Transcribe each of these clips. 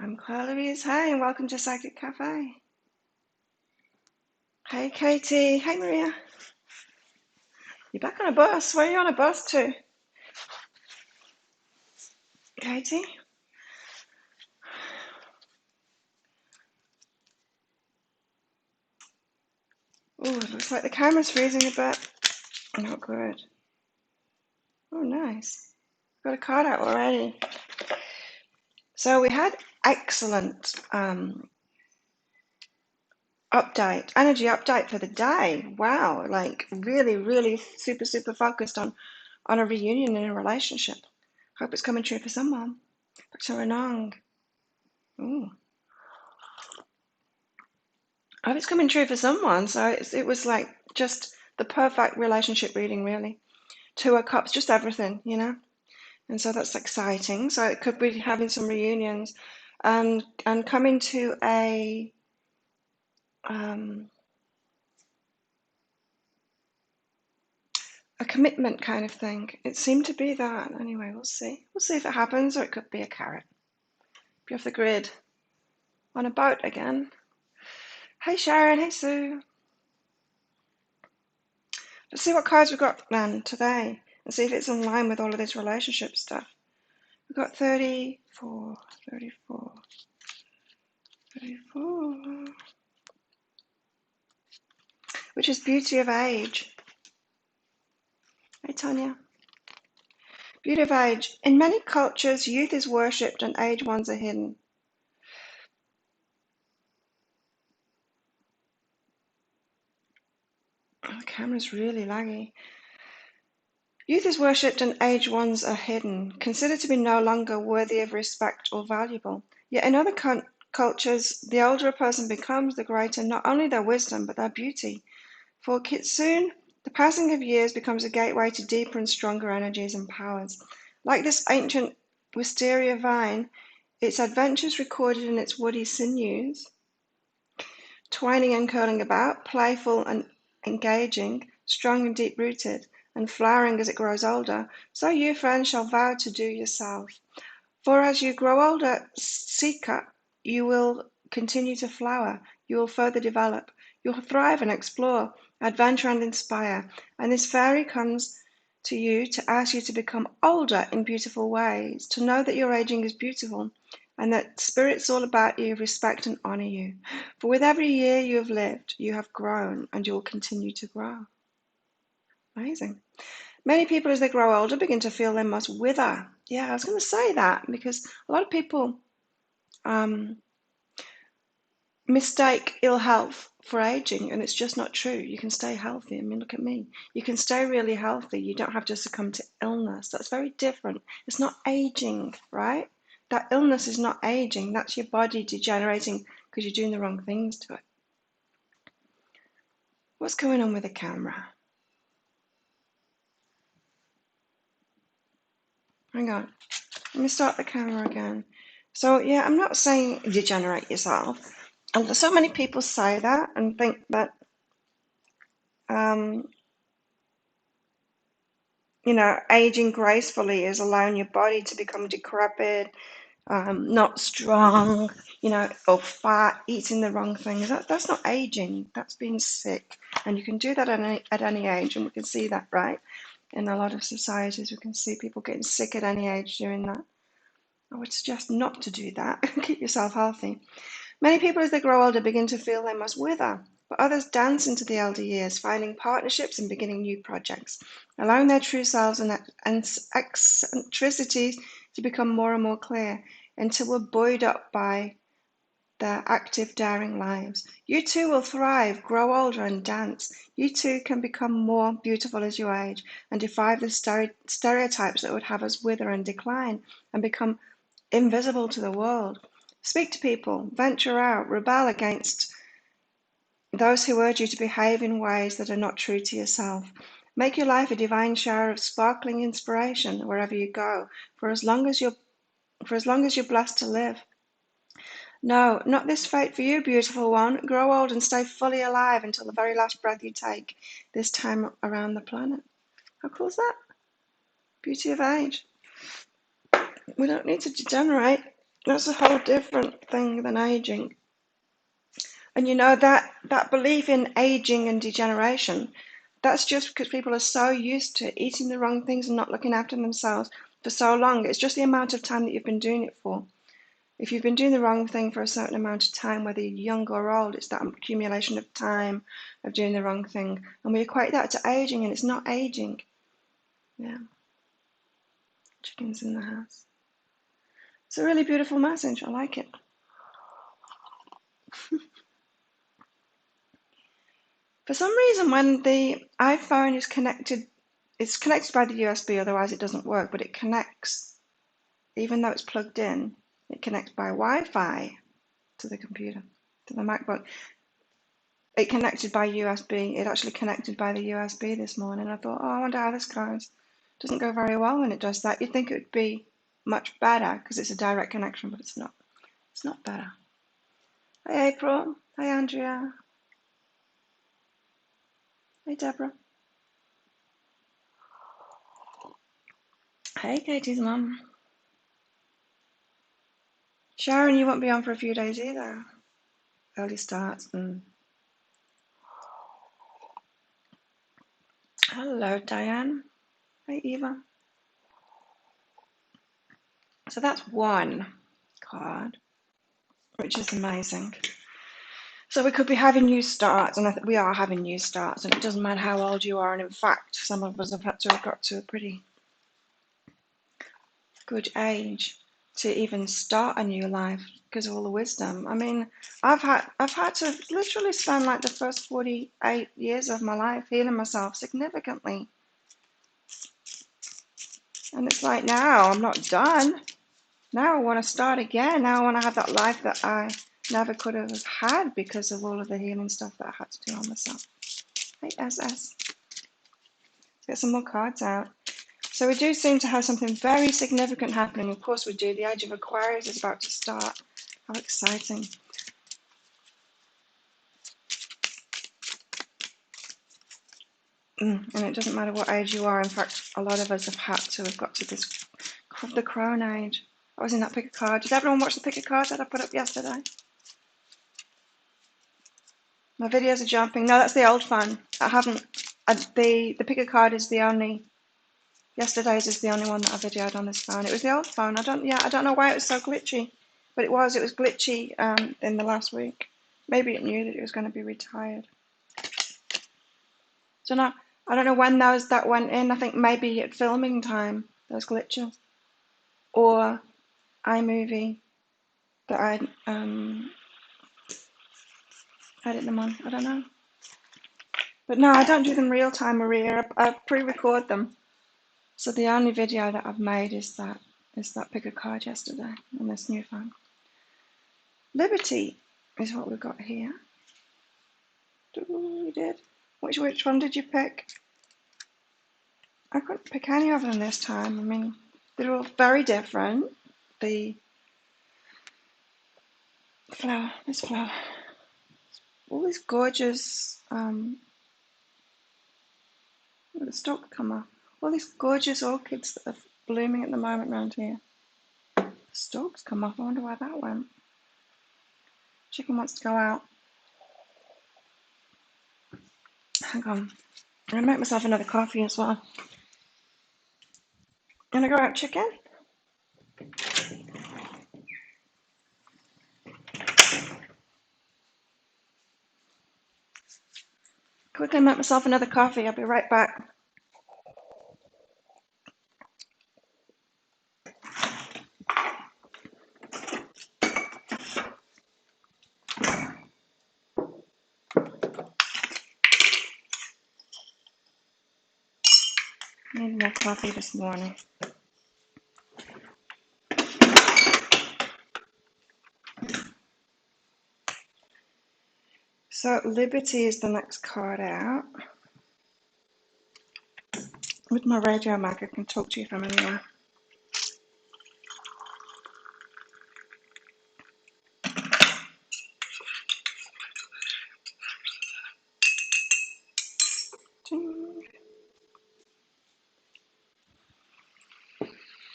I'm Claire Louise. Hey, and welcome to Psychic Cafe. Hey, Katie. Hey, Maria. You're back on a bus. Where are you on a bus to? Katie? Oh, it looks like the camera's freezing a bit. Not good. Oh, nice. Got a card out already. So we had excellent energy update for the day. Wow, like really, really super, super focused on a reunion in a relationship. Hope it's coming true for someone. Back to Renong. Ooh. I hope it's coming true for someone. So it was like just the perfect relationship reading, really. Two of Cups, just everything, you know? And so that's exciting. So it could be having some reunions and coming to a commitment kind of thing. It seemed to be that. Anyway, we'll see. We'll see if it happens, or it could be a carrot. Be off the grid. On a boat again. Hey Sharon, hey Sue. Let's see what cards we've got then today and see if it's in line with all of this relationship stuff. We've got 34, 34, 34, which is beauty of age. Hey, Tanya. Beauty of age. In many cultures, youth is worshipped and aged ones are hidden. Oh, the camera's really laggy. Youth is worshipped and aged ones are hidden, considered to be no longer worthy of respect or valuable. Yet in other cultures, the older a person becomes, the greater not only their wisdom, but their beauty. For Kitsune, the passing of years becomes a gateway to deeper and stronger energies and powers. Like this ancient wisteria vine, its adventures recorded in its woody sinews, twining and curling about, playful and engaging, strong and deep-rooted, and flowering as it grows older, so you, friends, shall vow to do yourself. For as you grow older, seeker, you will continue to flower, you will further develop, you'll thrive and explore, adventure and inspire, and this fairy comes to you to ask you to become older in beautiful ways, to know that your aging is beautiful, and that spirit's all about you, respect and honor you. For with every year you have lived, you have grown, and you will continue to grow. Amazing. Many people, as they grow older, begin to feel they must wither. Yeah, I was going to say that because a lot of people mistake ill health for aging, and it's just not true. You can stay healthy. I mean, look at me. You can stay really healthy. You don't have to succumb to illness. That's very different. It's not aging, right? That illness is not aging. That's your body degenerating because you're doing the wrong things to it. What's going on with the camera? Hang on. Let me start the camera again. So, yeah, I'm not saying degenerate yourself. And so many people say that and think that, aging gracefully is allowing your body to become decrepit, not strong, or fat, eating the wrong things. That's not aging. That's being sick. And you can do that at any age, and we can see that, right? In a lot of societies, we can see people getting sick at any age doing that. I would suggest not to do that. Keep yourself healthy. Many people, as they grow older, begin to feel they must wither, but others dance into the elder years, finding partnerships and beginning new projects, allowing their true selves and eccentricities to become more and more clear until we're buoyed up by their active, daring lives. You too will thrive, grow older, and dance. You too can become more beautiful as you age and defy the stereotypes that would have us wither and decline and become invisible to the world. Speak to people, venture out, rebel against those who urge you to behave in ways that are not true to yourself. Make your life a divine shower of sparkling inspiration wherever you go, for as long as you're blessed to live. No, not this fate for you, beautiful one. Grow old and stay fully alive until the very last breath you take, this time around the planet. How cool is that? Beauty of age. We don't need to degenerate. That's a whole different thing than aging. And you know that belief in aging and degeneration, that's just because people are so used to eating the wrong things and not looking after themselves for so long. It's just the amount of time that you've been doing it for. If you've been doing the wrong thing for a certain amount of time, whether you're young or old, it's that accumulation of time of doing the wrong thing. And we equate that to aging, and it's not aging. Yeah, chickens in the house. It's a really beautiful message. I like it. For some reason, when the iPhone is connected, it's connected by the USB, otherwise it doesn't work, but it connects, even though it's plugged in, it connects by Wi-Fi to the computer, to the MacBook. It connected by USB. It actually connected by the USB this morning. I thought, oh, I wonder how this goes. Doesn't go very well when it does that. You'd think it would be much better because it's a direct connection, but it's not. It's not better. Hey, April. Hey, Andrea. Hey, Deborah. Hey, Katie's mum. Sharon, you won't be on for a few days either. Early starts. Hello, Diane. Hey, Eva. So that's one card, which is amazing. So we could be having new starts, and we are having new starts, and it doesn't matter how old you are. And in fact, some of us have had to have got to a pretty good age to even start a new life because of all the wisdom. I mean, I've had to literally spend like the first 48 years of my life healing myself significantly. And it's like now I'm not done. Now I want to start again. Now I want to have that life that I never could have had because of all of the healing stuff that I had to do on myself. Hey, SS. Let's get some more cards out. So we do seem to have something very significant happening. Of course we do. The Age of Aquarius is about to start. How exciting. And it doesn't matter what age you are. In fact, a lot of us have had to have got to this, the crone age. I was in that pick a card. Did everyone watch the pick a card that I put up yesterday? My videos are jumping. No, that's the old fan. I haven't. The pick a card is the only. Yesterday's is the only one that I videoed on this phone. It was the old phone. I don't know why it was so glitchy, but it was. It was glitchy in the last week. Maybe it knew that it was going to be retired. So no, I don't know when that went in. I think maybe at filming time those glitches, or iMovie that I edit them on. I don't know. But no, I don't do them real time, Maria. I pre-record them. So the only video that I've made is that pick a card yesterday on this new phone. Liberty is what we've got here. You did. Which one did you pick? I couldn't pick any of them this time. I mean, they're all very different. The flower, this flower, all these gorgeous. The stalk come off. All these gorgeous orchids that are blooming at the moment around here. The stalks come off. I wonder why that went. Chicken wants to go out. Hang on. I'm gonna make myself another coffee as well. Gonna go out, chicken? Quickly make myself another coffee. I'll be right back. Need more coffee this morning. So Liberty is the next card out. With my radio mic, I can talk to you from anywhere.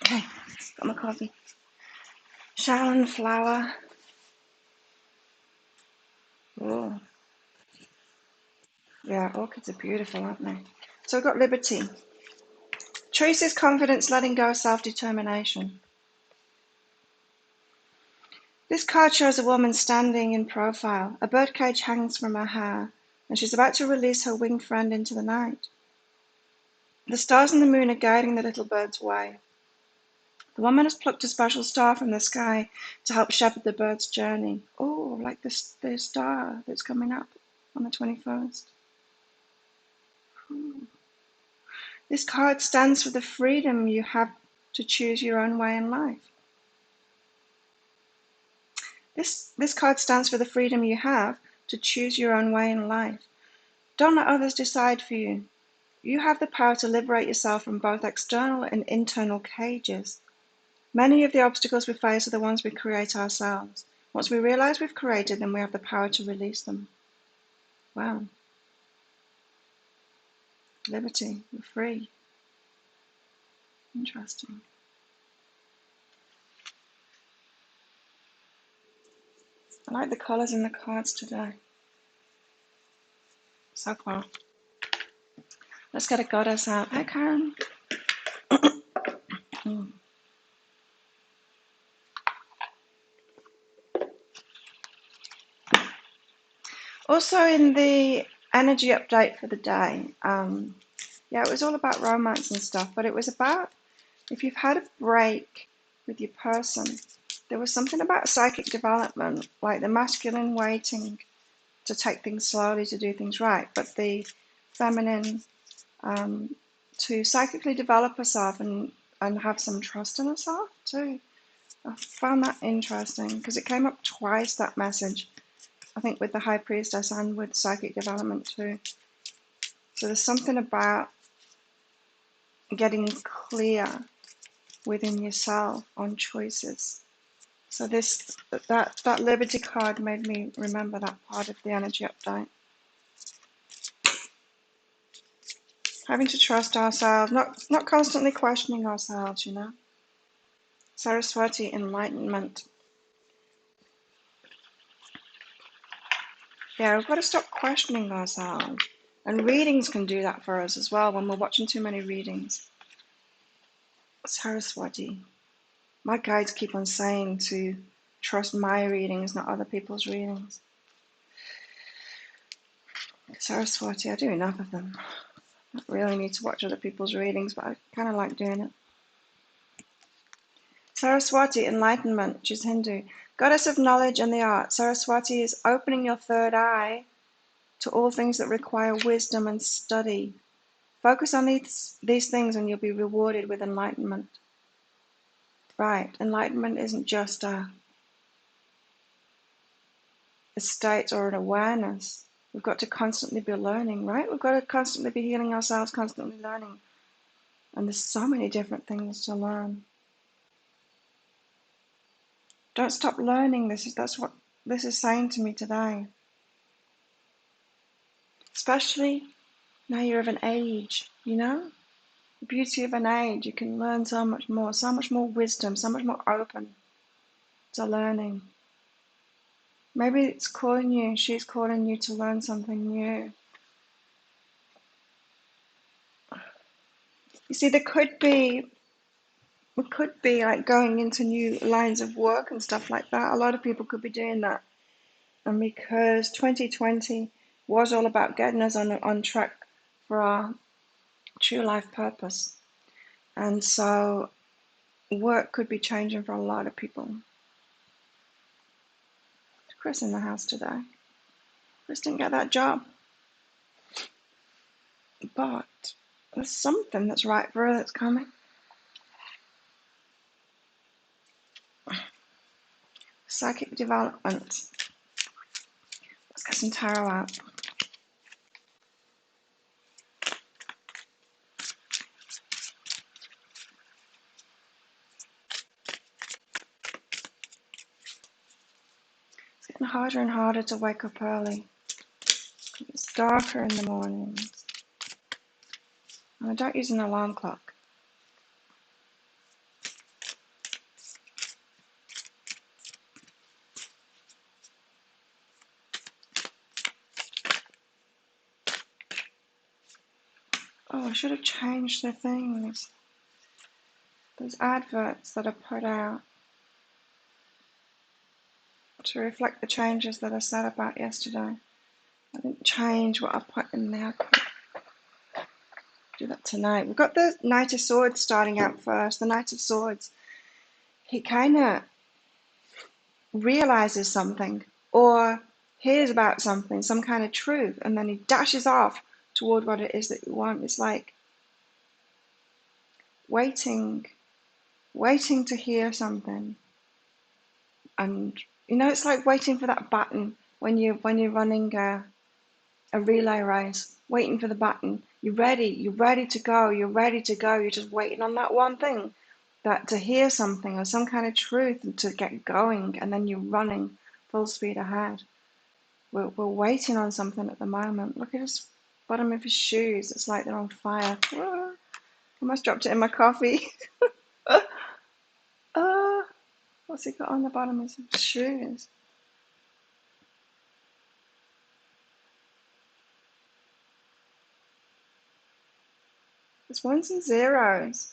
Okay, got my coffee. Shallow flower. Oh, yeah, orchids are beautiful, aren't they? So we've got liberty. Choice is confidence, letting go, self-determination. This card shows a woman standing in profile. A birdcage hangs from her hair, and she's about to release her winged friend into the night. The stars and the moon are guiding the little bird's way. The woman has plucked a special star from the sky to help shepherd the bird's journey. Oh, like the star that's coming up on the 21st. Ooh. This card stands for the freedom you have to choose your own way in life. This card stands for the freedom you have to choose your own way in life. Don't let others decide for you. You have the power to liberate yourself from both external and internal cages. Many of the obstacles we face are the ones we create ourselves. Once we realize we've created them, we have the power to release them. Wow. Liberty. We're free. Interesting. I like the colours in the cards today. So far. Let's get a goddess out. Hi, Karen. Also in the energy update for the day, yeah, it was all about romance and stuff, but it was about if you've had a break with your person, there was something about psychic development, like the masculine waiting to take things slowly to do things right, but the feminine to psychically develop herself and have some trust in herself too. I found that interesting because it came up twice, that message. I think with the High Priestess and with psychic development too. So there's something about getting clear within yourself on choices. So that Liberty card made me remember that part of the energy update. Having to trust ourselves, not constantly questioning ourselves, you know. Saraswati, enlightenment. Yeah, we've got to stop questioning ourselves. And readings can do that for us as well when we're watching too many readings. Saraswati. My guides keep on saying to trust my readings, not other people's readings. Saraswati, I do enough of them. I don't really need to watch other people's readings, but I kind of like doing it. Saraswati, enlightenment, which is Hindu. Goddess of knowledge and the art. Saraswati is opening your third eye to all things that require wisdom and study. Focus on these things and you'll be rewarded with enlightenment. Right, enlightenment isn't just a state or an awareness. We've got to constantly be learning, right? We've got to constantly be healing ourselves, constantly learning. And there's so many different things to learn. Don't stop learning. That's what this is saying to me today. Especially now you're of an age, you know? The beauty of an age, you can learn so much more wisdom, so much more open to learning. Maybe it's calling you, she's calling you to learn something new. You see, we could be like going into new lines of work and stuff like that. A lot of people could be doing that. And because 2020 was all about getting us on track for our true life purpose. And so work could be changing for a lot of people. Chris in the house today. Chris didn't get that job. But there's something that's right for her that's coming. Psychic development. Let's get some tarot out. It's getting harder and harder to wake up early. It's darker in the mornings. And I don't use an alarm clock. Oh, I should have changed the things. Those adverts that I put out to reflect the changes that I said about yesterday. I didn't change what I put in there. I'll do that tonight. We've got the Knight of Swords starting out first. The Knight of Swords, he kind of realizes something or hears about something, some kind of truth, and then he dashes off toward what it is that you want. It's like waiting to hear something. And it's like waiting for that button when you're running a relay race, waiting for the button. You're ready to go, you're just waiting on that one thing, that to hear something or some kind of truth and to get going, and then you're running full speed ahead. We're waiting on something at the moment. Look at his bottom of his shoes. It's like they're on fire. I almost dropped it in my coffee. What's he got on the bottom of his shoes? It's ones and zeros.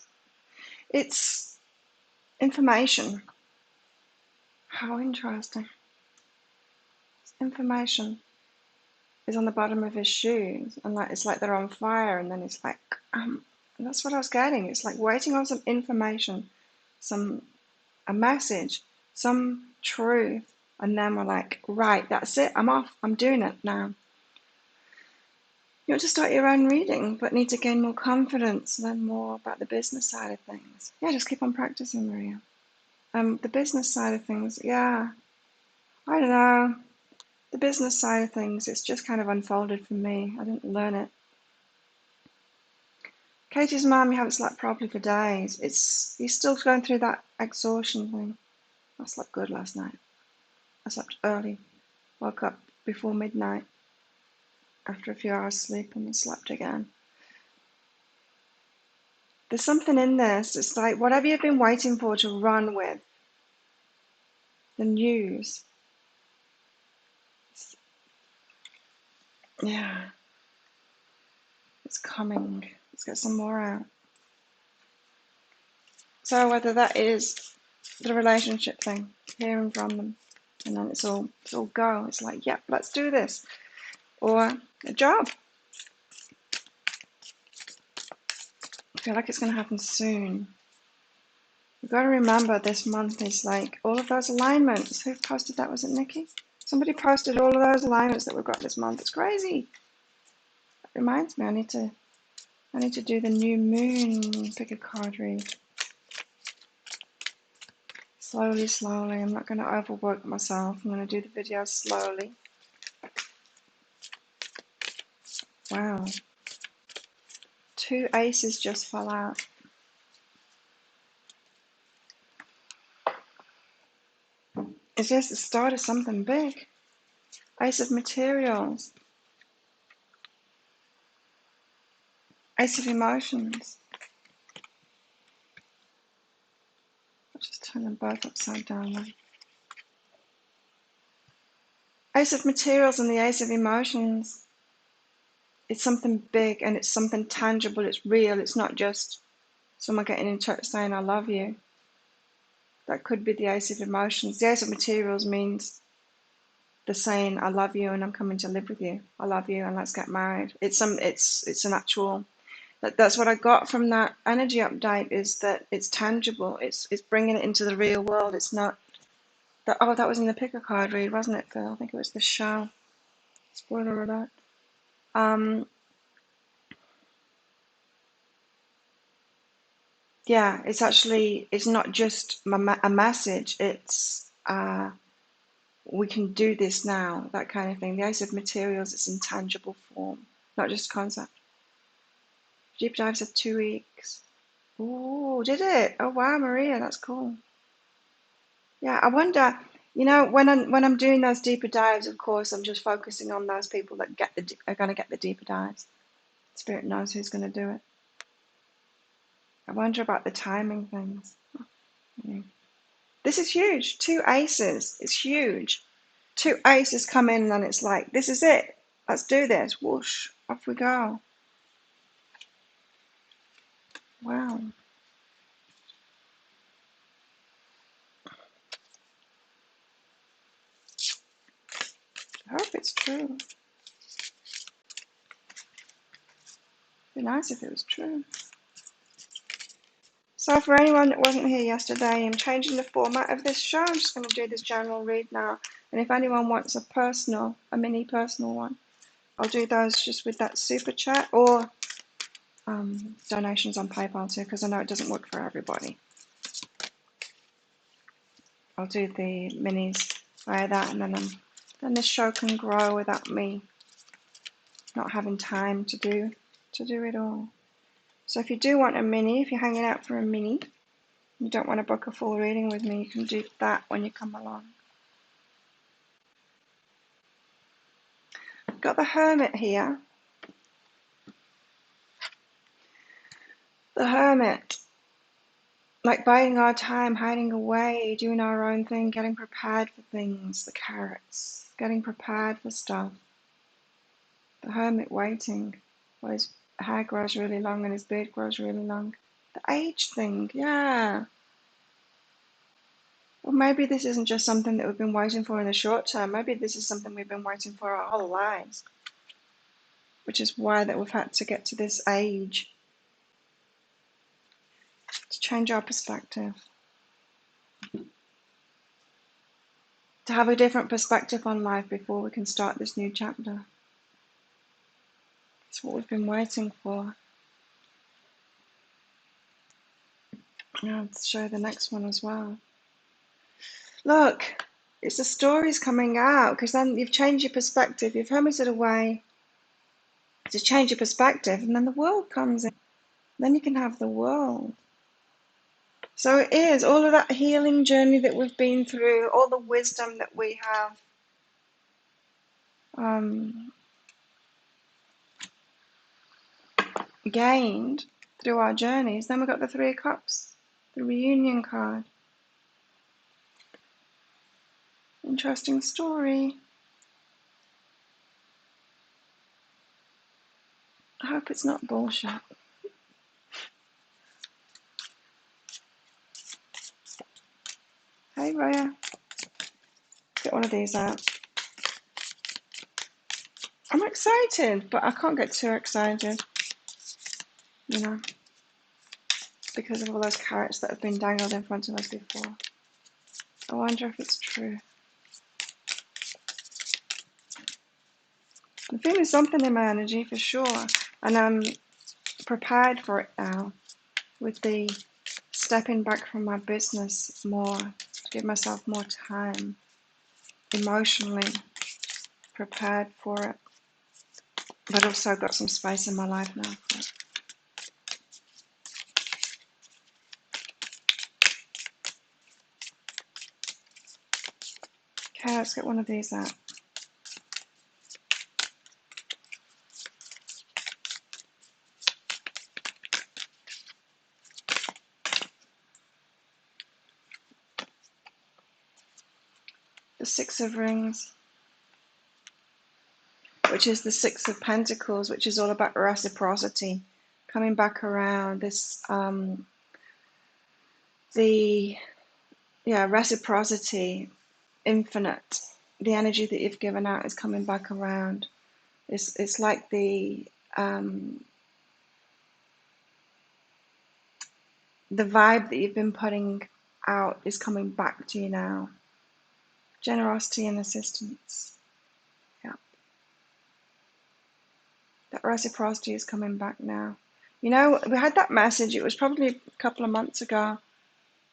It's information. How interesting. Information is on the bottom of his shoes, and it's like they're on fire, and then it's like, and that's what I was getting. It's like waiting on some information, a message, some truth, and then we're like, right, that's it, I'm off, I'm doing it now. You want to start your own reading, but need to gain more confidence, learn more about the business side of things. Yeah, just keep on practicing, Maria. The business side of things, yeah, I don't know. The business side of things, it's just kind of unfolded for me. I didn't learn it. Katie's mum, you haven't slept properly for days. You're still going through that exhaustion thing. I slept good last night. I slept early. Woke up before midnight after a few hours sleep and then slept again. There's something in this. It's like whatever you've been waiting for to run with, the news. Yeah, it's coming. Let's get some more out. So whether that is the relationship thing, hearing from them, and then it's all go. It's like, yep, let's do this. Or a job. I feel like it's going to happen soon. We've got to remember this month is like all of those alignments. Who posted that? Was it Nikki? Somebody posted all of those alignments that we've got this month. It's crazy. It reminds me, I need to do the new moon. Pick a card read. Slowly, slowly. I'm not going to overwork myself. I'm going to do the video slowly. Wow. 2 aces just fell out. It's just the start of something big. Ace of materials. Ace of emotions. I'll just turn them both upside down then. Ace of materials and the ace of emotions. It's something big and it's something tangible. It's real. It's not just someone getting in touch saying I love you. That could be the ace of emotions. The ace of materials means the saying I love you and I'm coming to live with you. I love you and let's get married. It's an actual. That's what I got from that energy update, is that it's tangible. It's bringing it into the real world. It's not that. Oh, that was in the pick a card read, wasn't it, Phil? I think it was the show. Spoiler alert. Yeah, it's not just a message. It's we can do this now, that kind of thing. The ace of materials, it's in tangible form, not just concept. Deep dives of 2 weeks. Oh, did it? Oh wow, Maria, that's cool. Yeah, I wonder, when I'm doing those deeper dives, of course, I'm just focusing on those people that are going to get the deeper dives. Spirit knows who's going to do it. I wonder about the timing things. Yeah. This is huge. 2 aces. It's huge. 2 aces come in and it's like, this is it. Let's do this. Whoosh, off we go. Wow. I hope it's true. It'd be nice if it was true. So for anyone that wasn't here yesterday, I'm changing the format of this show. I'm just going to do this general read now. And if anyone wants a mini personal one, I'll do those just with that super chat or donations on PayPal too, because I know it doesn't work for everybody. I'll do the minis via that, and then this show can grow without me not having time to do it all. So if you do want a mini, if you're hanging out for a mini, you don't want to book a full reading with me, you can do that when you come along. Got the Hermit here. The Hermit, like biding our time, hiding away, doing our own thing, getting prepared for things. The Carrots, getting prepared for stuff. The Hermit waiting while his hair grows really long and his beard grows really long. The age thing, yeah. Well, maybe this isn't just something that we've been waiting for in the short term. Maybe this is something we've been waiting for our whole lives, which is why that we've had to get to this age to change our perspective, to have a different perspective on life before we can start this new chapter. It's what we've been waiting for. Now let's show the next one as well. Look, it's the stories coming out, because then you've changed your perspective. You've hermited away to change your perspective, and then the world comes in. Then you can have the world. So it is all of that healing journey that we've been through, all the wisdom that we have gained through our journeys. Then we've got the Three of Cups, the reunion card. Interesting story. I hope it's not bullshit. Hey, Raya. Get one of these out. I'm excited, but I can't get too excited, you know, because of all those carrots that have been dangled in front of us before. I wonder if it's true. I'm feeling something in my energy for sure, and I'm prepared for it now with the stepping back from my business more, to give myself more time, emotionally prepared for it, but also got some space in my life now for it. Okay, let's get one of these out. The Six of Rings, which is the Six of Pentacles, which is all about reciprocity, coming back around. This, reciprocity, infinite. The energy that you've given out is coming back around. It's like the vibe that you've been putting out is coming back to you now. Generosity and assistance. Yeah. That reciprocity is coming back now. You know, we had that message, it was probably a couple of months ago,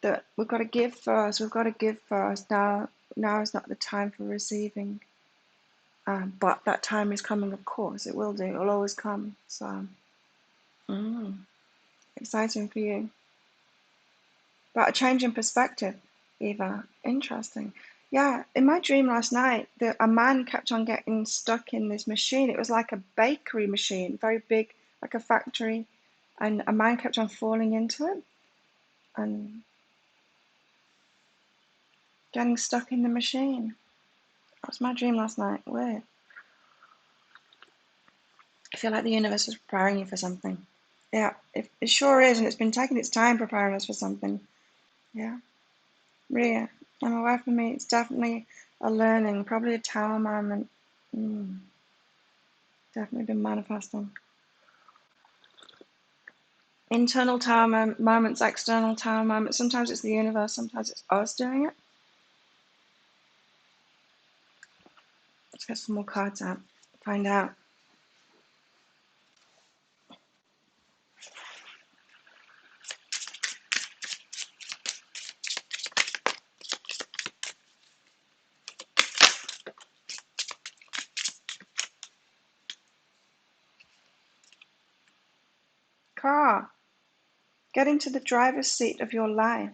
that we've got to give first, we've got to give first. Now is not the time for receiving. But that time is coming, of course, it will do, it will always come. So, exciting for you. But a change in perspective, Eva. Interesting. Yeah, in my dream last night, a man kept on getting stuck in this machine. It was like a bakery machine, very big, like a factory. And a man kept on falling into it and getting stuck in the machine. That was my dream last night. Weird. I feel like the universe was preparing you for something. Yeah, it sure is, and it's been taking its time preparing us for something. Yeah, Rhea, I'm aware for me, it's definitely a learning, probably a tower moment. Mm, definitely been manifesting. Internal tower moments, external tower moments. Sometimes it's the universe, sometimes it's us doing it. Let's get some more cards out, find out. Car, get into the driver's seat of your life.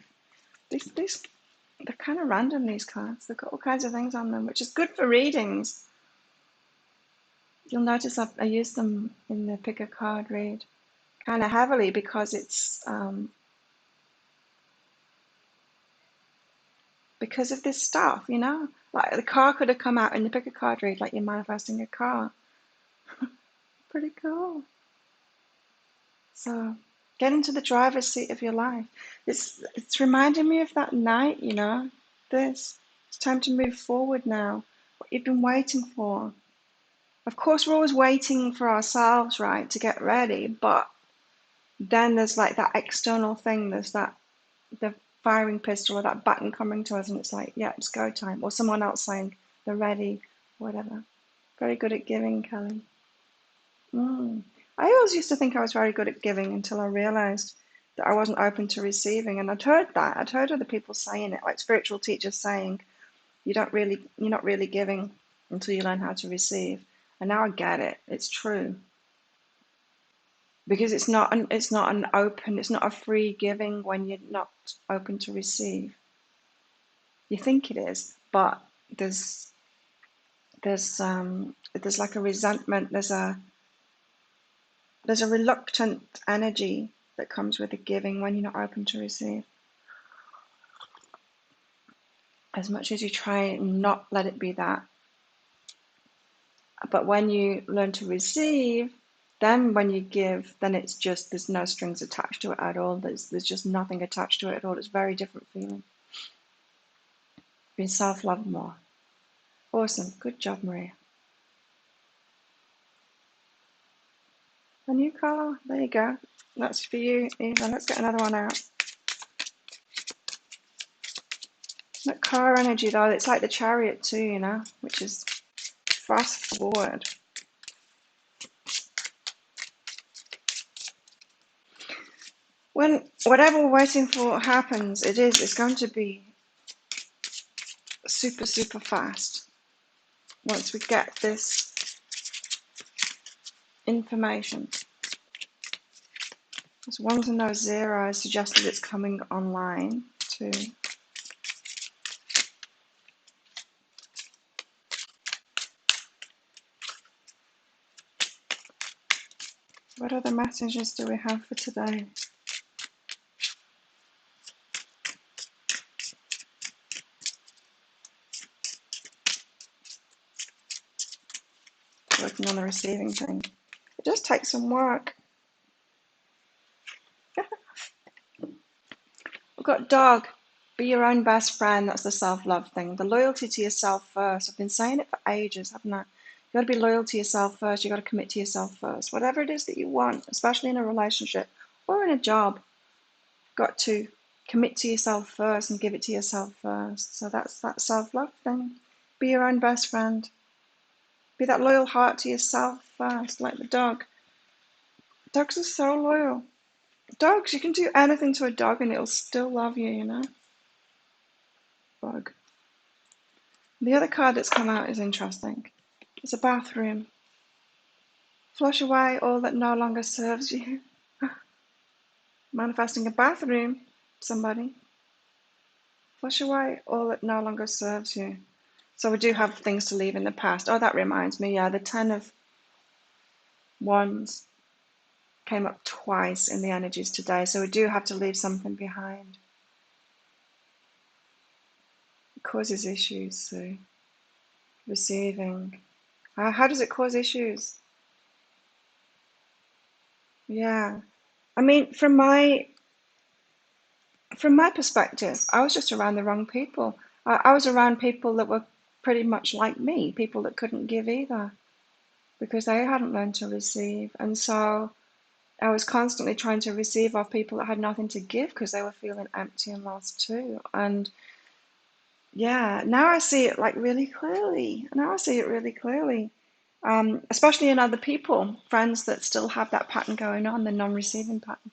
These they're kind of random, these cards. They've got all kinds of things on them, which is good for readings. You'll notice I use them in the pick a card read kind of heavily because it's because of this stuff, you know? Like the car could have come out in the pick a card read, like you're manifesting a car. Pretty cool. So get into the driver's seat of your life. It's reminding me of that night, you know? It's time to move forward now. What you've been waiting for. Of course, we're always waiting for ourselves, right, to get ready, but then there's like that external thing, there's that the firing pistol or that button coming to us, and it's like, yeah, it's go time, or someone else saying they're ready, whatever. Very good at giving, Kelly. Mm. I always used to think I was very good at giving until I realized that I wasn't open to receiving, and I'd heard other people saying it, like spiritual teachers saying, you're not really giving until you learn how to receive. And now I get it. It's true. Because it's not a free giving when you're not open to receive. You think it is, but there's there's like a resentment, there's a reluctant energy that comes with the giving when you're not open to receive. As much as you try and not let it be that. But when you learn to receive, then when you give, then it's just there's no strings attached to it at all. There's just nothing attached to it at all. It's a very different feeling. Being self-love more. Awesome. Good job, Maria. A new colour. There you go. That's for you, Eva. Let's get another one out. That car energy, though, it's like the chariot too, you know, which is fast forward. When whatever we're waiting for happens, it's going to be super, super fast. Once we get this information. There's ones and those zeros suggested it's coming online too. What other messages do we have for today? Working on the receiving thing. It does take some work. We've got dog. Be your own best friend. That's the self-love thing. The loyalty to yourself first. I've been saying it for ages, haven't I? You've got to be loyal to yourself first. You've got to commit to yourself first. Whatever it is that you want, especially in a relationship or in a job, you've got to commit to yourself first and give it to yourself first. So that's that self-love thing. Be your own best friend. Be that loyal heart to yourself first, like the dog. Dogs are so loyal. Dogs, you can do anything to a dog and it'll still love you, you know? Bug. The other card that's come out is interesting. It's a bathroom. Flush away all that no longer serves you. Manifesting a bathroom, somebody. Flush away all that no longer serves you. So we do have things to leave in the past. Oh, that reminds me, yeah, the Ten of Wands came up twice in the energies today. So we do have to leave something behind. It causes issues, so receiving. How does it cause issues? Yeah. I mean, from my perspective, I was just around the wrong people. I was around people that were pretty much like me, people that couldn't give either because they hadn't learned to receive. And so I was constantly trying to receive off people that had nothing to give because they were feeling empty and lost too. And yeah, now I see it like really clearly. Now I see it really clearly, especially in other people, friends that still have that pattern going on, the non-receiving pattern.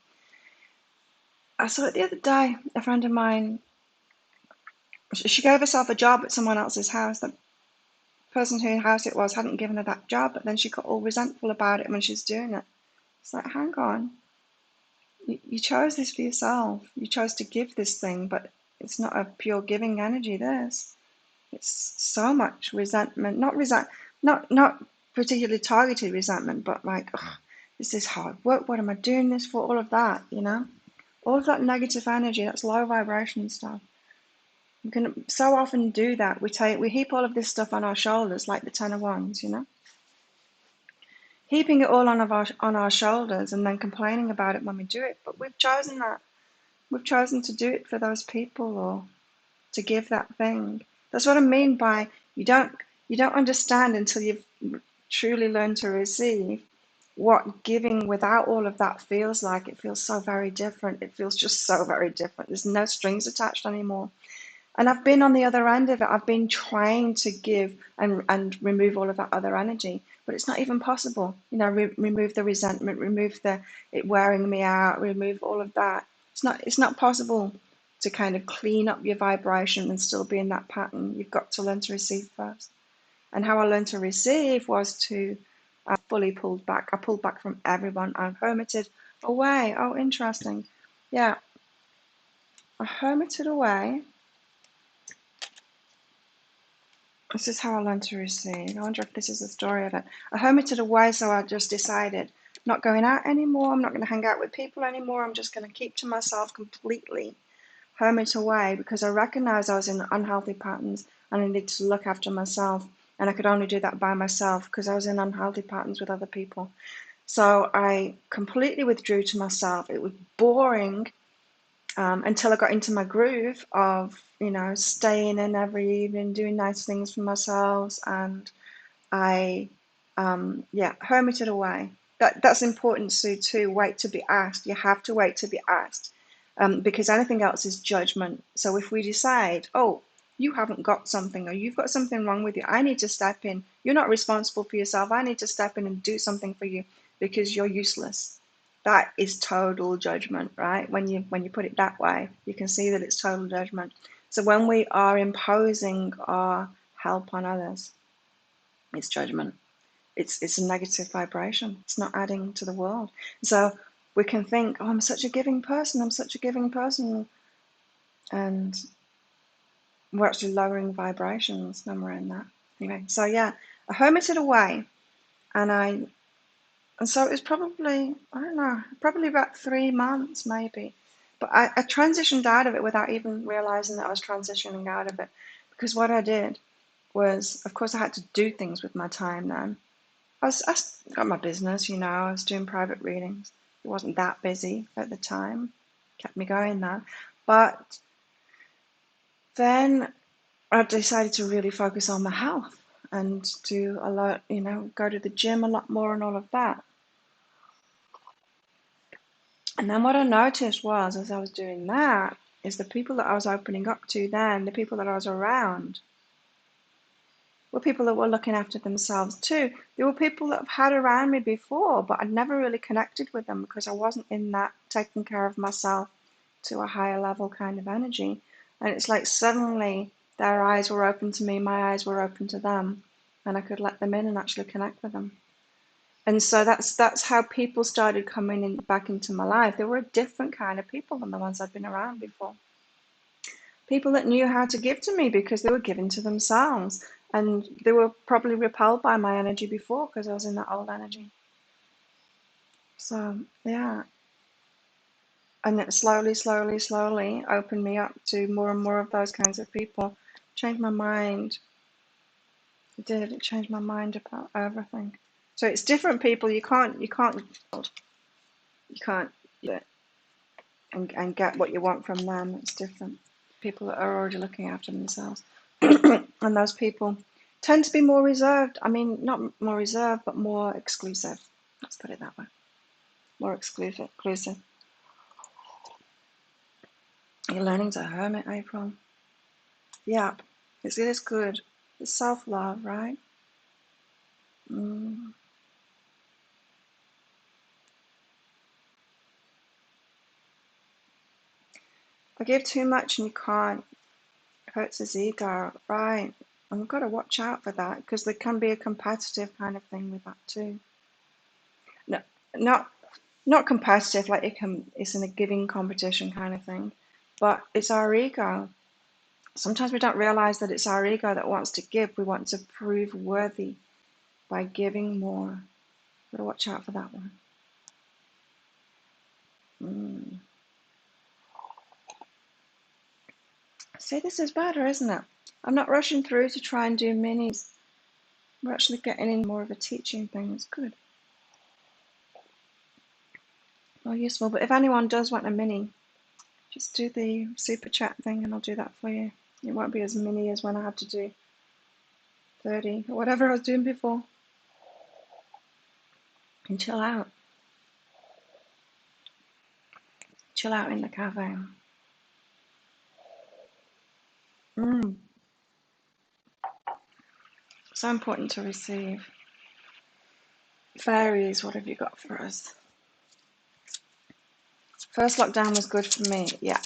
I saw it the other day. A friend of mine, she gave herself a job at someone else's house. The person whose house it was hadn't given her that job, but then she got all resentful about it when she's doing it. It's like, hang on, you chose this for yourself. You chose to give this thing, but it's not a pure giving energy. This. It's so much resentment, not particularly targeted resentment, but like, oh, this is hard work. What am I doing this for? All of that, all of that negative energy. That's low vibration stuff. We can so often do that. We heap all of this stuff on our shoulders, like the Ten of Wands, heaping it all on our shoulders and then complaining about it when we do it. But we've chosen that. We've chosen to do it for those people or to give that thing. That's what I mean by you don't understand until you've truly learned to receive what giving without all of that feels like. It feels so very different. It feels just so very different. There's no strings attached anymore. And I've been on the other end of it. I've been trying to give and remove all of that other energy, but it's not even possible. Remove the resentment, remove the it wearing me out, remove all of that. It's not possible to kind of clean up your vibration and still be in that pattern. You've got to learn to receive first. And how I learned to receive was to fully pulled back. I pulled back from everyone. I hermited away. Oh, interesting. Yeah, I hermited away. This is how I learned to receive. I wonder if this is the story of it. I hermited away, so I just decided not going out anymore. I'm not going to hang out with people anymore. I'm just going to keep to myself completely, hermit away, because I recognized I was in unhealthy patterns and I needed to look after myself. And I could only do that by myself because I was in unhealthy patterns with other people. So I completely withdrew to myself. It was boring until I got into my groove of, staying in every evening, doing nice things for myself, and I, hermited away. That's important, Sue, too. Wait to be asked. You have to wait to be asked, because anything else is judgment. So if we decide, oh, you haven't got something, or you've got something wrong with you, I need to step in. You're not responsible for yourself. I need to step in and do something for you because you're useless. That is total judgment, right? When you put it that way, you can see that it's total judgment. So when we are imposing our help on others, it's judgment. It's a negative vibration. It's not adding to the world. So we can think, oh, I'm such a giving person. I'm such a giving person, and we're actually lowering vibrations when we're in that. Anyway, so yeah, I hermited away, and so it was probably, I don't know, probably about 3 months maybe. But I transitioned out of it without even realizing that I was transitioning out of it. Because what I did was, of course, I had to do things with my time then. I got my business, I was doing private readings. It wasn't that busy at the time, kept me going there. But then I decided to really focus on my health and do a lot, go to the gym a lot more and all of that. And then what I noticed was, as I was doing that, is the people that I was opening up to then, the people that I was around, were people that were looking after themselves too. There were people that I've had around me before, but I'd never really connected with them because I wasn't in that taking care of myself to a higher level kind of energy. And it's like suddenly their eyes were open to me, my eyes were open to them, and I could let them in and actually connect with them. And so that's how people started coming in back into my life. They were a different kind of people than the ones I'd been around before. People that knew how to give to me because they were giving to themselves. And they were probably repelled by my energy before because I was in that old energy. So, yeah. And it slowly, slowly, slowly opened me up to more and more of those kinds of people. Changed my mind. It did. It changed my mind about everything. So it's different people. You can't and get what you want from them. It's different. People that are already looking after themselves. And those people tend to be more reserved. I mean, not more reserved, but more exclusive. Let's put it that way. More exclusive. You're learning to hermit, April. Yeah, it is good. It's self-love, right? Mm. I give too much and you can't. It hurts his ego, right? And we've got to watch out for that because there can be a competitive kind of thing with that too. No, not competitive, like it's in a giving competition kind of thing, but it's our ego. Sometimes we don't realize that it's our ego that wants to give. We want to prove worthy by giving more. Gotta watch out for that one. See, this is better, isn't it? I'm not rushing through to try and do minis. We're actually getting in more of a teaching thing. It's good. More useful. But if anyone does want a mini, just do the super chat thing and I'll do that for you. It won't be as mini as when I had to do 30 or whatever I was doing before. And chill out. Chill out in the cafe. So important to receive. Fairies, what have you got for us? First lockdown was good for me, yeah.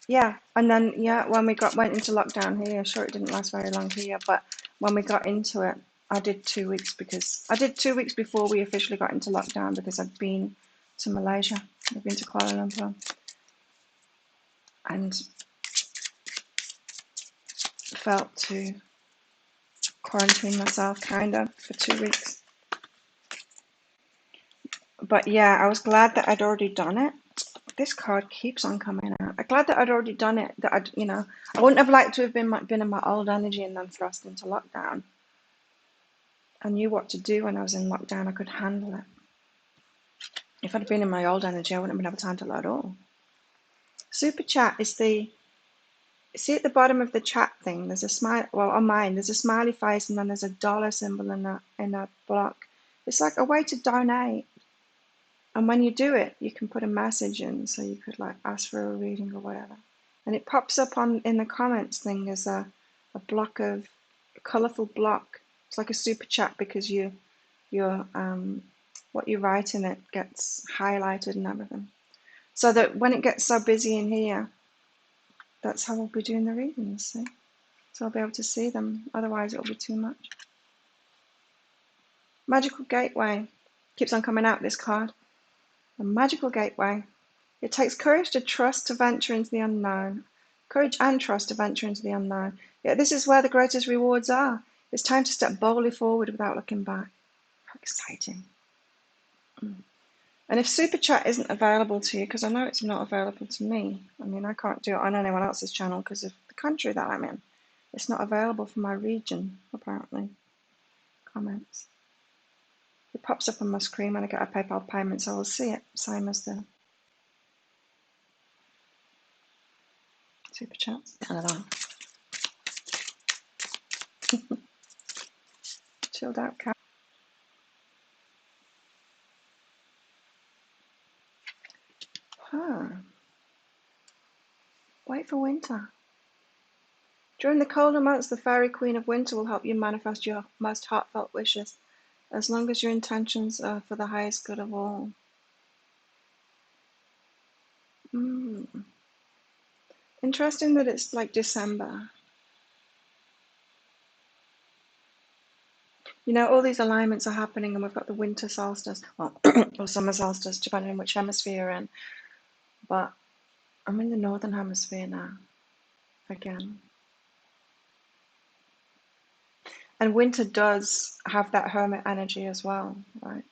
Yeah, and then when we went into lockdown here, sure it didn't last very long here, but when we got into it, I did 2 weeks because I did 2 weeks before we officially got into lockdown because I'd been to Malaysia, I'd been to Kuala Lumpur, and felt to quarantine myself kind of for 2 weeks. But yeah, I was glad that I'd already done it. This card keeps on coming out. I'm glad that I'd already done it. That I wouldn't have liked to have been in my old energy and then thrust into lockdown. I knew what to do when I was in lockdown. I could handle it. If I'd been in my old energy, I wouldn't have been able to handle it at all. Super chat is see at the bottom of the chat thing. There's a smile. Well, on mine, there's a smiley face and then there's a dollar symbol in a block. It's like a way to donate. And when you do it, you can put a message in, so you could like ask for a reading or whatever. And it pops up in the comments thing as a colourful block. It's like a super chat because what you write in it gets highlighted and everything. So that when it gets so busy in here, that's how we'll be doing the readings, see? So I'll be able to see them, otherwise it'll be too much. Magical Gateway. Keeps on coming out, this card. A magical gateway. It takes courage to trust to venture into the unknown. Courage and trust to venture into the unknown. Yeah, this is where the greatest rewards are. It's time to step boldly forward without looking back. How exciting. And if Super Chat isn't available to you, because I know it's not available to me, I mean, I can't do it on anyone else's channel because of the country that I'm in. It's not available for my region, apparently. Comments. It pops up on my screen when I get a PayPal payment, so I'll see it, same as the Super Chats. I don't know. Chilled out cat. Huh. Wait for winter. During the colder months, the Fairy Queen of Winter will help you manifest your most heartfelt wishes, as long as your intentions are for the highest good of all. Interesting that it's like December. You know, all these alignments are happening and we've got the winter solstice, well, or summer solstice, depending on which hemisphere you're in. But I'm in the northern hemisphere now, again. And winter does have that hermit energy as well, right?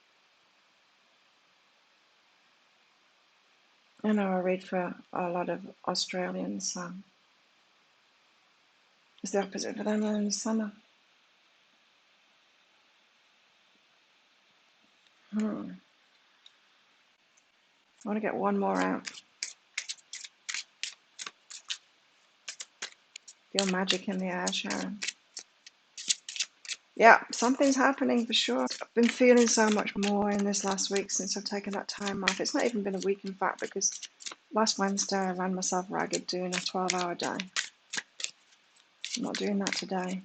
I know I read for a lot of Australians, so it's the opposite for them in the summer. I want to get one more out. Feel magic in the air, Sharon. Yeah, something's happening for sure. I've been feeling so much more in this last week since I've taken that time off. It's not even been a week, in fact, because last Wednesday I ran myself ragged doing a 12-hour day. I'm not doing that today.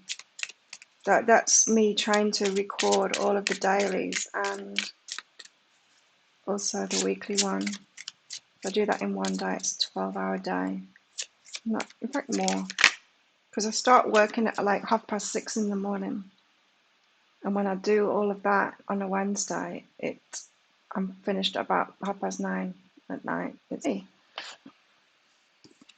That's me trying to record all of the dailies and also the weekly one. If I do that in one day, it's a 12-hour day. Not, in fact, more. Because I start working at like 6:30 in the morning. And when I do all of that on a Wednesday, I'm finished about 9:30 at night. Hey,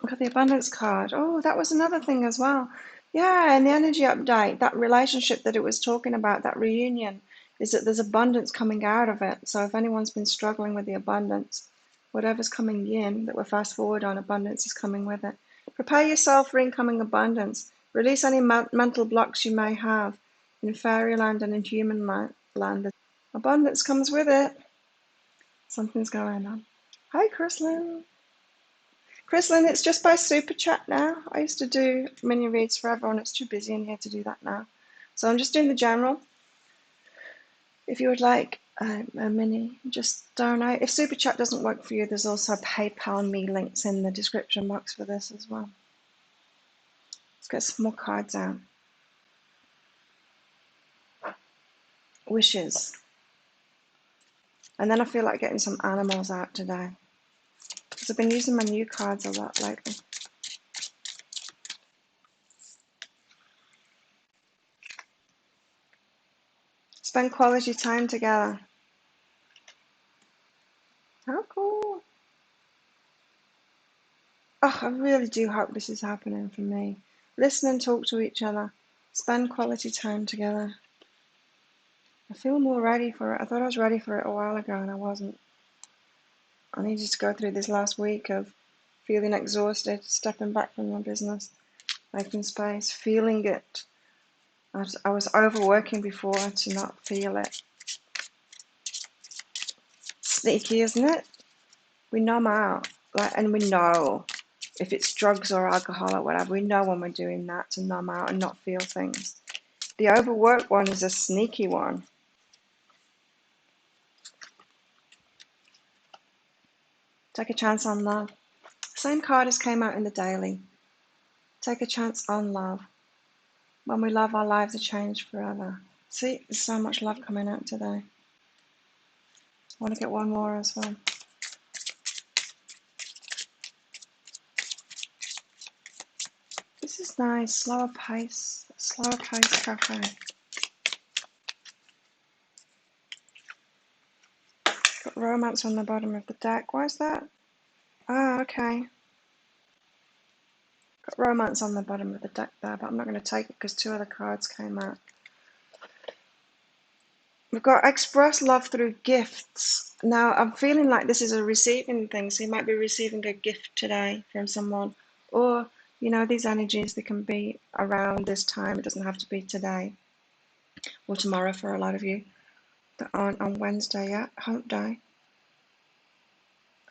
look at the abundance card. Oh, that was another thing as well. Yeah, and the energy update, that relationship that it was talking about, that reunion, is that there's abundance coming out of it. So if anyone's been struggling with the abundance, whatever's coming in that we're fast forward on, abundance is coming with it. Prepare yourself for incoming abundance. Release any mental blocks you may have in fairyland and in human land. Abundance comes with it. Something's going on. Hi, Chrislyn. Chrislyn, it's just by super chat now. I used to do mini reads for everyone. It's too busy in here to do that now. So I'm just doing the general. If you would like a mini, just donate. If super chat doesn't work for you, there's also PayPal and me links in the description box for this as well. Let's get some more cards out. Wishes. And then I feel like getting some animals out today, because I've been using my new cards a lot lately. Spend quality time together. How cool. Oh, I really do hope this is happening for me. Listen and talk to each other. Spend quality time together. I feel more ready for it. I thought I was ready for it a while ago and I wasn't. I needed to go through this last week of feeling exhausted, stepping back from my business, making space, feeling it. I was overworking before to not feel it. Sneaky, isn't it? We numb out, and we know if it's drugs or alcohol or whatever, we know when we're doing that to numb out and not feel things. The overwork one is a sneaky one. Take a chance on love. Same card as came out in the daily. Take a chance on love. When we love, our lives are changed forever. See, there's so much love coming out today. I want to get one more as well. This is nice. Slower pace cafe. Got romance on the bottom of the deck. Why is that? Ah, okay. Got romance on the bottom of the deck there, but I'm not going to take it because two other cards came out. We've got express love through gifts. Now, I'm feeling like this is a receiving thing, so you might be receiving a gift today from someone. Or, you know, these energies, they can be around this time. It doesn't have to be today or tomorrow for a lot of you that aren't on Wednesday yet, hump day.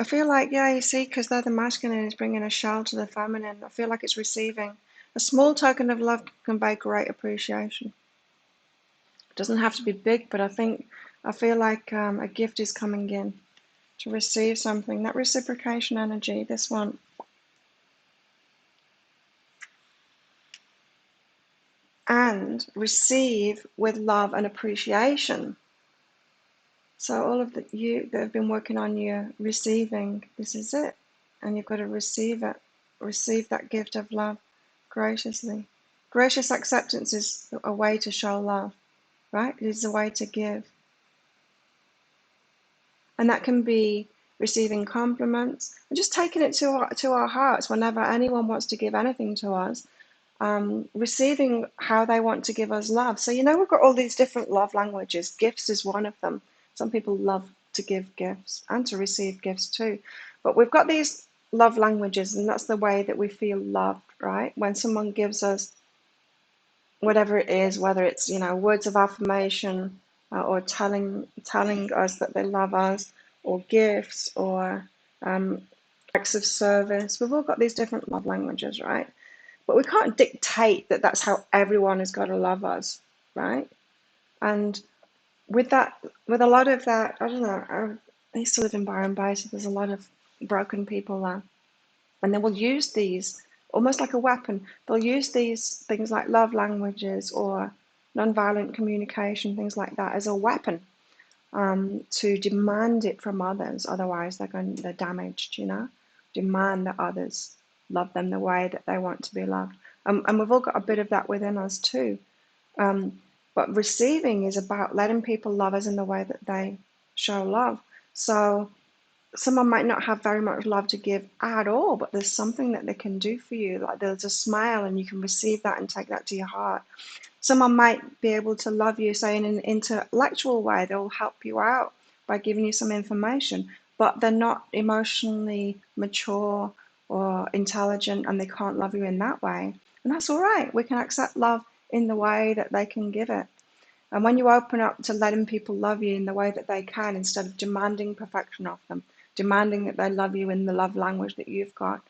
I feel like, yeah, you see, because they're the masculine is bringing a shell to the feminine. I feel like it's receiving. A small token of love can convey great appreciation. It doesn't have to be big, but I feel like a gift is coming in to receive something. That reciprocation energy, this one. And receive with love and appreciation. So all of you that have been working on your receiving, this is it. And you've got to receive it. Receive that gift of love graciously. Gracious acceptance is a way to show love, right? It is a way to give. And that can be receiving compliments and just taking it to our hearts whenever anyone wants to give anything to us. Receiving how they want to give us love. So, you know, we've got all these different love languages. Gifts is one of them. Some people love to give gifts and to receive gifts too. But we've got these love languages, and that's the way that we feel loved, right? When someone gives us whatever it is, whether it's, you know, words of affirmation, or telling us that they love us, or gifts, or acts of service. We've all got these different love languages, right? But we can't dictate that that's how everyone has got to love us, right? And with that, with a lot of that, I don't know. I used to live in Byron Bay, so there's a lot of broken people there, and they will use these almost like a weapon. They'll use these things like love languages or nonviolent communication, things like that, as a weapon to demand it from others. Otherwise, they're damaged. Demand that others love them the way that they want to be loved. And we've all got a bit of that within us too. But receiving is about letting people love us in the way that they show love. So someone might not have very much love to give at all, but there's something that they can do for you. Like there's a smile, and you can receive that and take that to your heart. Someone might be able to love you, say, in an intellectual way. They'll help you out by giving you some information, but they're not emotionally mature or intelligent, and they can't love you in that way. And that's all right. We can accept love in the way that they can give it. And when you open up to letting people love you in the way that they can, instead of demanding perfection of them, demanding that they love you in the love language that you've got,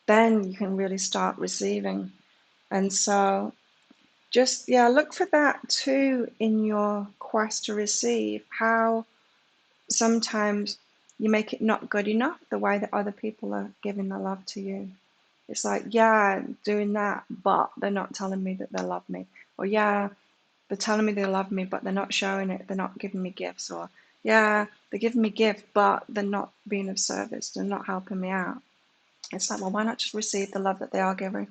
then you can really start receiving. And so just, yeah, look for that too in your quest to receive, how sometimes you make it not good enough the way that other people are giving the love to you. It's like, yeah, doing that, but they're not telling me that they love me. Or, yeah, they're telling me they love me, but they're not showing it. They're not giving me gifts. Or, yeah, they're giving me gifts, but they're not being of service. They're not helping me out. It's like, well, why not just receive the love that they are giving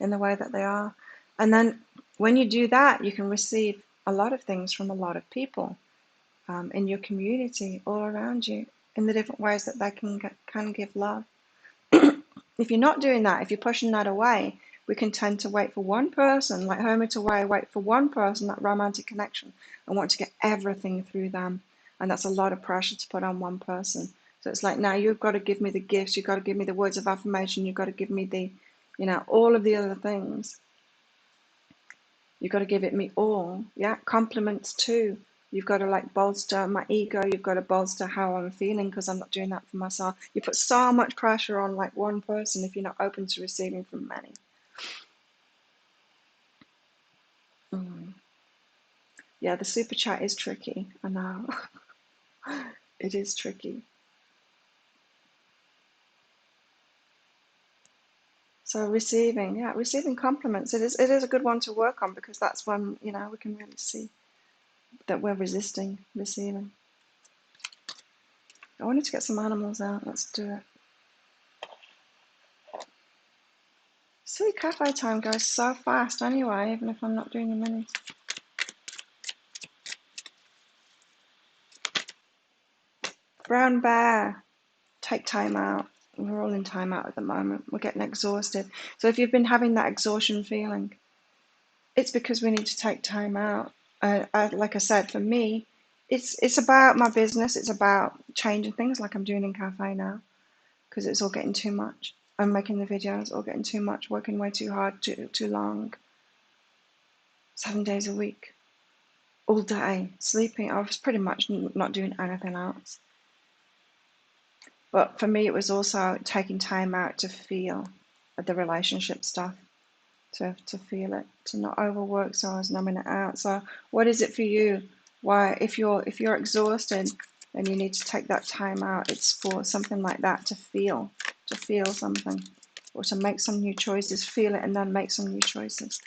in the way that they are? And then when you do that, you can receive a lot of things from a lot of people in your community, all around you, in the different ways that they can give love. If you're not doing that, if you're pushing that away, we can tend to wait for one person, like Homer to wait for one person, that romantic connection, and want to get everything through them. And that's a lot of pressure to put on one person. So it's like, now you've got to give me the gifts, you've got to give me the words of affirmation, you've got to give me the, all of the other things. You've got to give it me all. Yeah, compliments too. You've got to like bolster my ego. You've got to bolster how I'm feeling, because I'm not doing that for myself. You put so much pressure on like one person if you're not open to receiving from many. Yeah, the super chat is tricky. I know. It is tricky. So receiving compliments. It is a good one to work on, because that's when, we can really see that we're resisting receiving. I wanted to get some animals out. Let's do it. See, cafe time goes so fast anyway, even if I'm not doing the minis. Brown bear, take time out. We're all in time out at the moment. We're getting exhausted. So if you've been having that exhaustion feeling, it's because we need to take time out. Like I said, for me, it's about my business. It's about changing things like I'm doing in cafe now, because it's all getting too much. I'm making the videos, all getting too much, working way too hard, too long. 7 days a week, all day, sleeping. I was pretty much not doing anything else. But for me, it was also taking time out to feel the relationship stuff, to feel it, to not overwork so I was numbing it out. So what is it for you? Why, if you're exhausted and you need to take that time out, it's for something like that, to feel something, or to make some new choices. Feel it and then make some new choices.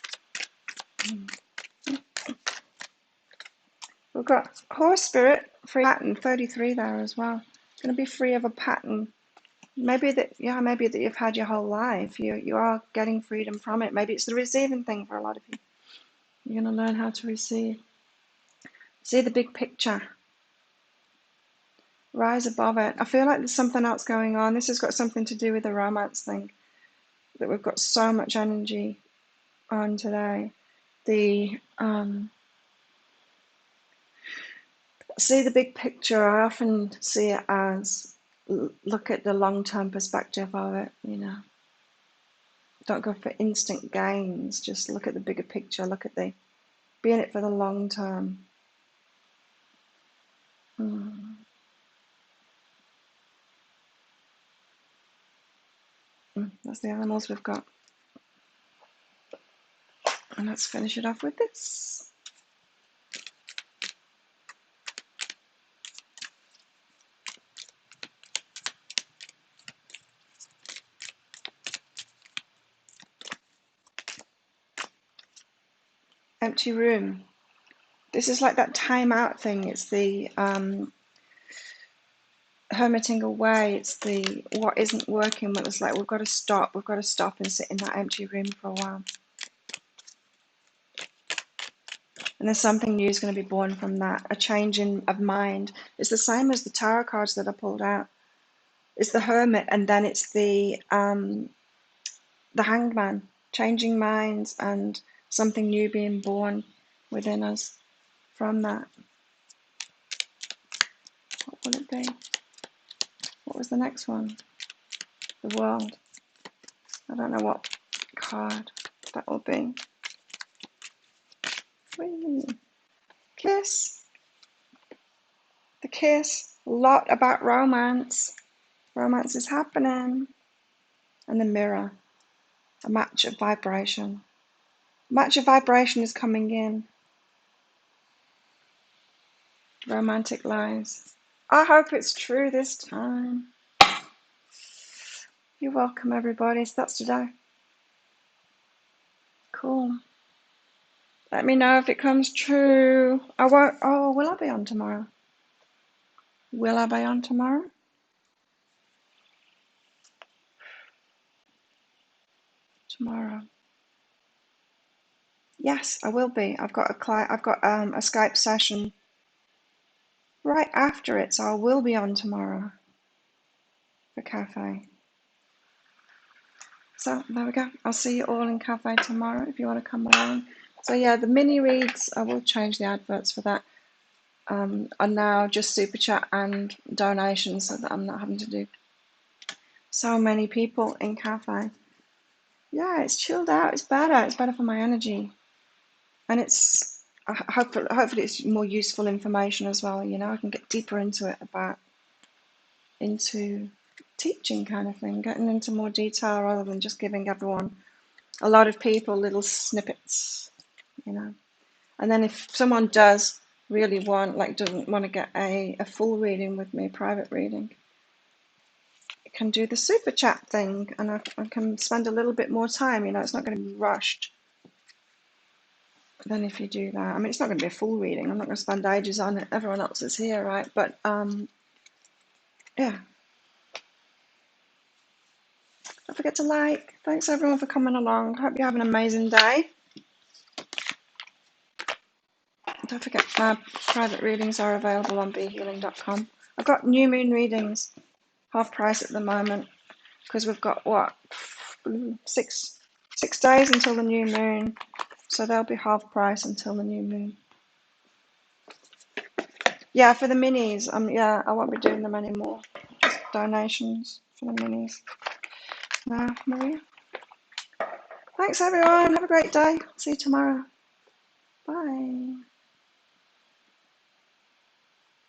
We've got horse spirit, free pattern, 33 there as well. Going to be free of a pattern. Maybe that you've had your whole life. You are getting freedom from it. Maybe it's the receiving thing for a lot of you. You're going to learn how to receive. See the big picture. Rise above it. I feel like there's something else going on. This has got something to do with the romance thing that we've got so much energy on today. See the big picture. I often see it as, look at the long-term perspective of it, Don't go for instant gains. Just look at the bigger picture. Be in it for the long term. That's the animals we've got. And let's finish it off with this. Empty room. This is like that time out thing. It's the hermiting away. It's the what isn't working. But it's like we've got to stop. We've got to stop and sit in that empty room for a while. And there's something new is going to be born from that. A change of mind. It's the same as the tarot cards that I pulled out. It's the Hermit, and then it's the Hanged Man. Changing minds and something new being born within us from that. What will it be? What was the next one? The World. I don't know what card that will be. Whee. Kiss. The Kiss. A lot about romance. Romance is happening. And the Mirror. A match of vibration. A match of vibration is coming in. Romantic lies. I hope it's true this time. You're welcome, everybody. So that's today. Cool. Let me know if it comes true. I won't. Oh, will I be on tomorrow? Will I be on tomorrow? Tomorrow. Yes, I will be. I've got a Skype session right after it, so I will be on tomorrow for cafe. So there we go. I'll see you all in cafe tomorrow if you want to come along. So yeah, the mini reads, I will change the adverts for that. Are now just super chat and donations, so that I'm not having to do so many people in cafe. Yeah, it's chilled out. It's better. It's better for my energy, and it's hopefully it's more useful information as well. You know, I can get deeper into it into teaching kind of thing, getting into more detail rather than just giving everyone a lot of people little snippets. You know, and then if someone does really doesn't want to get a full reading with me, a private reading, I can do the super chat thing, and I can spend a little bit more time. You know, it's not going to be rushed. Then if you do that, I mean, it's not going to be a full reading. I'm not going to spend ages on it. Everyone else is here, right? But yeah. Don't forget to like. Thanks everyone for coming along. Hope you have an amazing day. Don't forget my private readings are available on behealing.com. I've got new moon readings, half price at the moment, because we've got what, 6 days until the new moon, so they'll be half price until the new moon. Yeah, for the minis, yeah, I won't be doing them anymore. Just donations for the minis. Now, Maria. Thanks everyone. Have a great day. See you tomorrow. Bye.